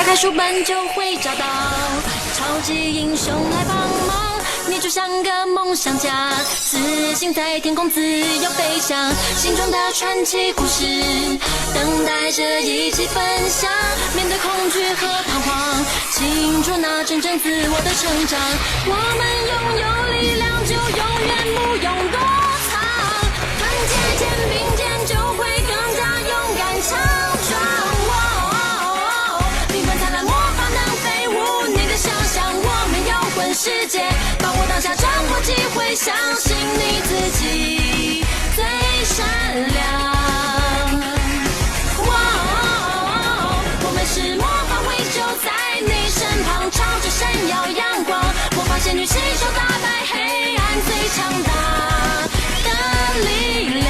开书本就会找到超级英雄来帮忙，你就像个梦想家，自信在天空自由飞翔，心中的传奇故事等待着一起分享。面对恐惧和彷徨，庆祝那真正自我的成长。我们拥有力量，就永远不用躲藏，团结肩并肩，就会更加勇敢强壮。缤纷灿烂，魔法能飞舞，你的想象，我们摇滚世界，把握当下，掌握机会，相信你自己最闪亮。我们是魔法会就在你身旁，朝着闪耀阳光，魔法仙女携手打败黑暗最强大的力量。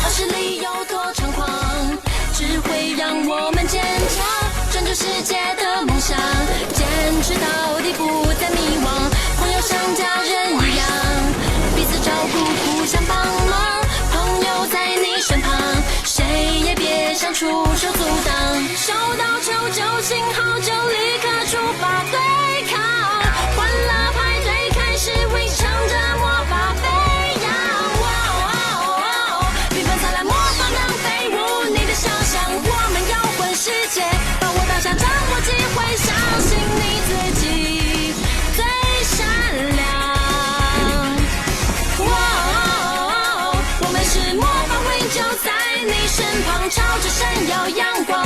它实力有多猖狂，只会让我们坚强，拯救世界的梦想，坚持到底，不再迷惘。朋友像家人一样，彼此照顾，互相帮忙。朋友在你身旁，谁也别想出手阻挡。收到求救信号，就立刻出发对抗。欢乐派对开始，围乘着魔法飞扬。缤纷灿烂，魔法能飞舞，你的想象，我们摇滚世界，把握当下，掌握机会，相信你自己最闪亮。我们是魔法会就在你身旁，朝着闪耀阳光，